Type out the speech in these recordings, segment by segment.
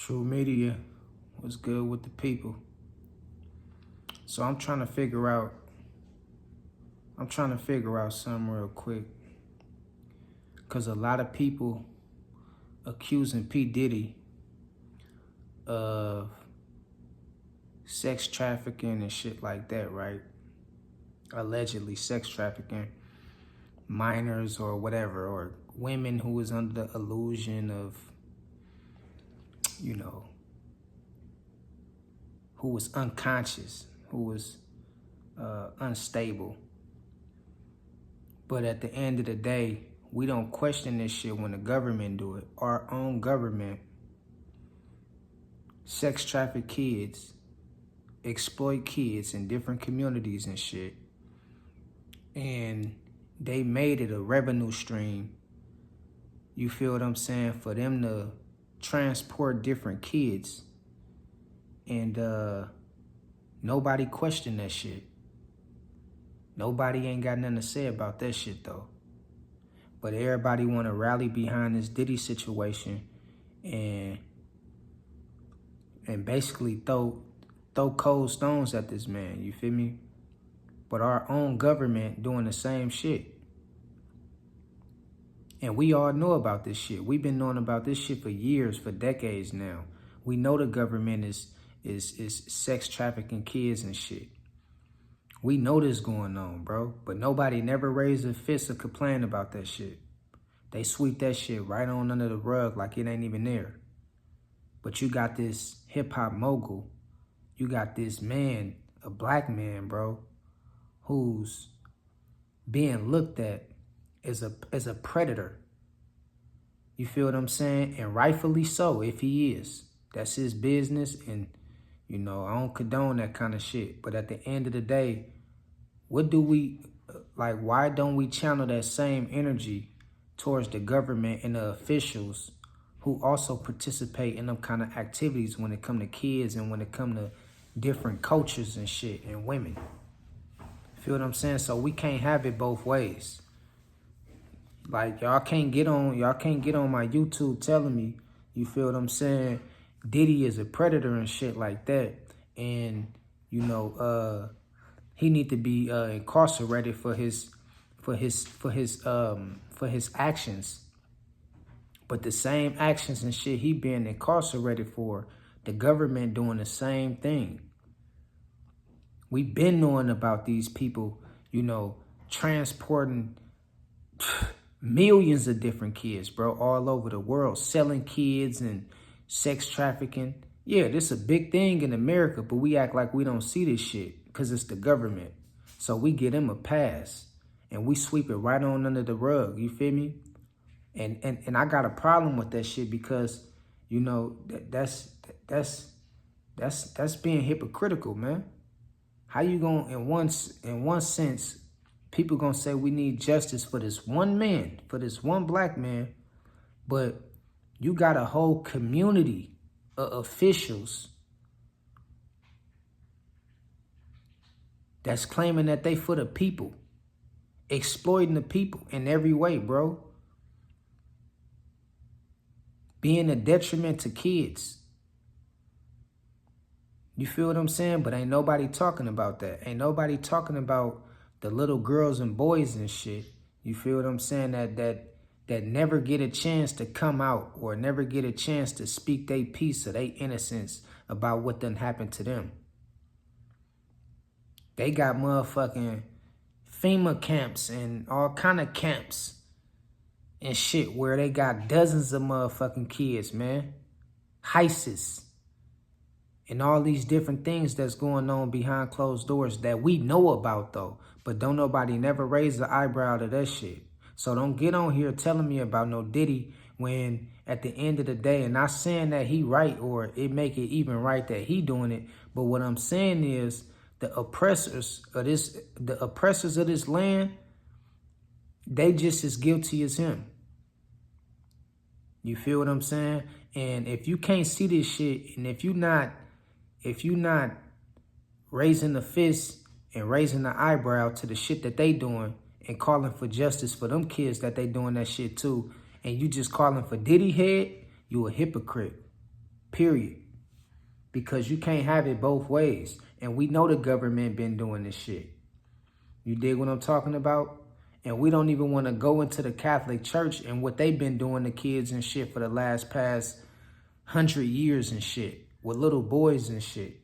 True media was good with the people. So I'm trying to figure out something real quick. Cause a lot of people accusing P. Diddy of sex trafficking and shit like that, right? Allegedly sex trafficking minors or whatever, or women who was under the illusion of, who was unconscious, who was unstable. But at the end of the day, we don't question this shit when the government do it. Our own government sex traffic kids, exploit kids in different communities and shit. And they made it a revenue stream, you feel what I'm saying, for them to transport different kids. And nobody questioned that shit. Nobody ain't got nothing to say about that shit though. But everybody want to rally behind this Diddy situation and basically throw cold stones at this man, you feel me? But our own government doing the same shit. And we all know about this shit. We've been knowing about this shit for years, for decades now. We know the government is sex trafficking kids and shit. We know this going on, bro. But nobody never raised a fist or complain about that shit. They sweep that shit right on under the rug like it ain't even there. But you got this hip-hop mogul. You got this man, a black man, bro, who's being looked at as a predator. You feel what I'm saying? And rightfully so, if he is. That's his business, and, I don't condone that kind of shit. But at the end of the day, what do we, why don't we channel that same energy towards the government and the officials who also participate in them kind of activities when it come to kids and when it come to different cultures and shit and women? Feel what I'm saying? So we can't have it both ways. Like, y'all can't get on my YouTube telling me, you feel what I'm saying, Diddy is a predator and shit like that. And, he need to be incarcerated for his actions. But the same actions and shit he being incarcerated for, the government doing the same thing. We've been knowing about these people, transporting millions of different kids, bro, all over the world, selling kids and sex trafficking. Yeah, this is a big thing in America, but we act like we don't see this shit because it's the government. So we get them a pass and we sweep it right on under the rug. You feel me? And I got a problem with that shit because, that's being hypocritical, man. How you gonna, in one sense, people gonna say we need justice for this one man, for this one black man, but you got a whole community of officials that's claiming that they for the people, exploiting the people in every way, bro. Being a detriment to kids. You feel what I'm saying? But ain't nobody talking about that. Ain't nobody talking about the little girls and boys and shit. You feel what I'm saying? That never get a chance to come out or never get a chance to speak their piece or their innocence about what done happened to them. They got motherfucking FEMA camps and all kind of camps and shit where they got dozens of motherfucking kids, man. HISIS. And all these different things that's going on behind closed doors that we know about, though. But don't nobody never raise the eyebrow to that shit. So don't get on here telling me about no Diddy when at the end of the day, and not saying that he right or it make it even right that he doing it. But what I'm saying is the oppressors of this land, they just as guilty as him. You feel what I'm saying? And if you can't see this shit, and if you not raising the fist and raising the eyebrow to the shit that they doing and calling for justice for them kids that they doing that shit too, and you just calling for Diddy head, you a hypocrite. period. Because you can't have it both ways. And we know the government been doing this shit. You dig what I'm talking about? And we don't even want to go into the Catholic Church and what they've been doing to kids and shit for the past 100 years and shit. With little boys and shit.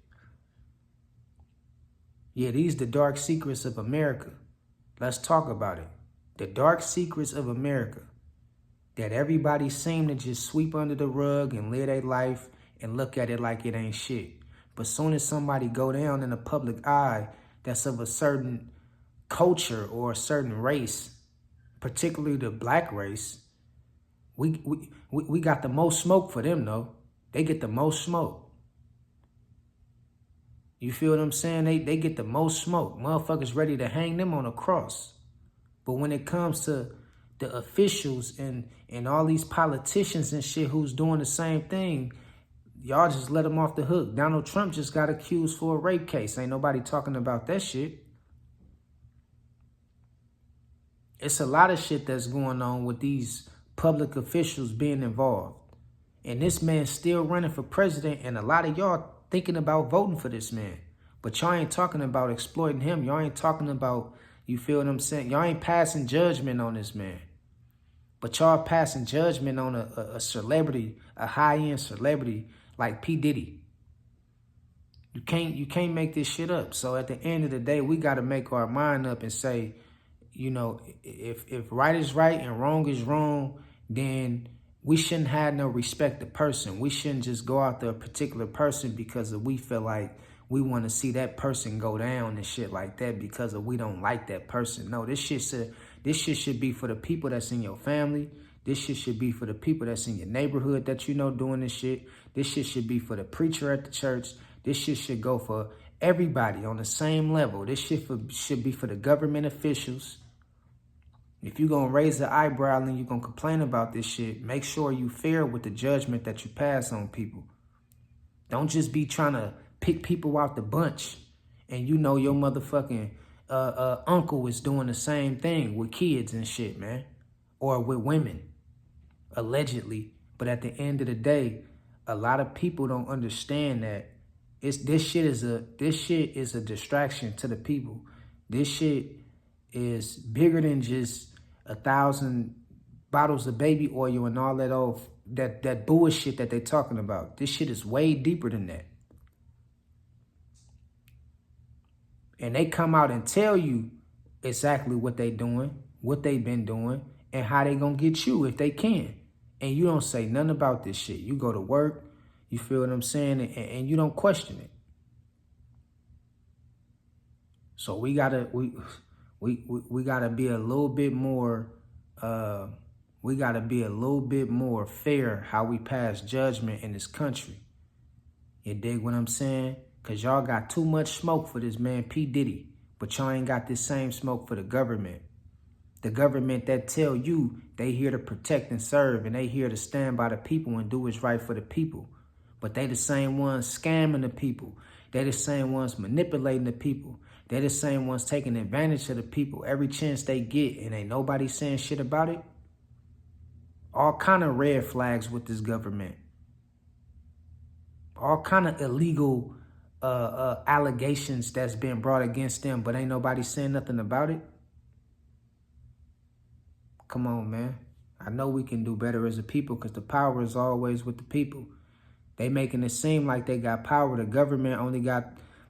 Yeah, these the dark secrets of America. Let's talk about it. The dark secrets of America. That everybody seem to just sweep under the rug and live their life and look at it like it ain't shit. But soon as somebody go down in the public eye that's of a certain culture or a certain race, particularly the black race, we got the most smoke for them, though. They get the most smoke. You feel what I'm saying? They get the most smoke. Motherfuckers ready to hang them on a cross. But when it comes to the officials and all these politicians and shit who's doing the same thing, y'all just let them off the hook. Donald Trump just got accused for a rape case. Ain't nobody talking about that shit. It's a lot of shit that's going on with these public officials being involved. And this man's still running for president, and a lot of y'all thinking about voting for this man. But y'all ain't talking about exploiting him. Y'all ain't talking about, you feel what I'm saying? Y'all ain't passing judgment on this man. But y'all passing judgment on a celebrity, a high-end celebrity like P. Diddy. You can't make this shit up. So at the end of the day, we got to make our mind up and say, you know, if right is right and wrong is wrong, then we shouldn't have no respect to person. We shouldn't just go after a particular person because we feel like we want to see that person go down and shit like that because we don't like that person. No, this shit should be for the people that's in your family. This shit should be for the people that's in your neighborhood that you know doing this shit. This shit should be for the preacher at the church. This shit should go for everybody on the same level. This shit should be for the government officials. If you're going to raise the eyebrow and you're going to complain about this shit, make sure you fair with the judgment that you pass on people. Don't just be trying to pick people out the bunch and you know your motherfucking uncle is doing the same thing with kids and shit, man. Or with women, allegedly. But at the end of the day, a lot of people don't understand that this shit is a distraction to the people. This shit is bigger than just 1,000 bottles of baby oil and all that bullshit that they talking about. This shit is way deeper than that. And they come out and tell you exactly what they doing, what they been doing, and how they gonna get you if they can. And you don't say nothing about this shit. You go to work, you feel what I'm saying, and you don't question it. So we gotta be a little bit more fair how we pass judgment in this country. You dig what I'm saying? Cause y'all got too much smoke for this man P. Diddy, but y'all ain't got this same smoke for the government. The government that tell you they here to protect and serve and they here to stand by the people and do what's right for the people. But they the same ones scamming the people. They the same ones manipulating the people. They the same ones taking advantage of the people every chance they get, and ain't nobody saying shit about it. All kind of red flags with this government. All kind of illegal allegations that's been brought against them, but ain't nobody saying nothing about it. Come on, man. I know we can do better as a people because the power is always with the people. They making it seem like they got power. The government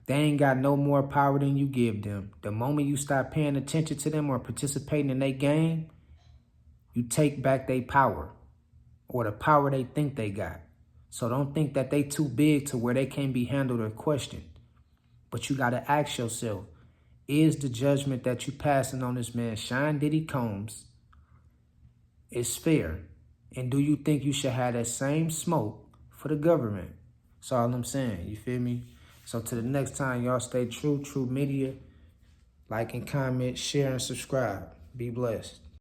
they ain't got no more power than you give them. The moment you stop paying attention to them or participating in their game, you take back their power or the power they think they got. So don't think that they too big to where they can't be handled or questioned. But you got to ask yourself, is the judgment that you passing on this man, Sean Diddy Combs, is fair? And do you think you should have that same smoke for the government? That's all I'm saying. You feel me? So to the next time, y'all stay true media. Like and comment, share and subscribe. Be blessed.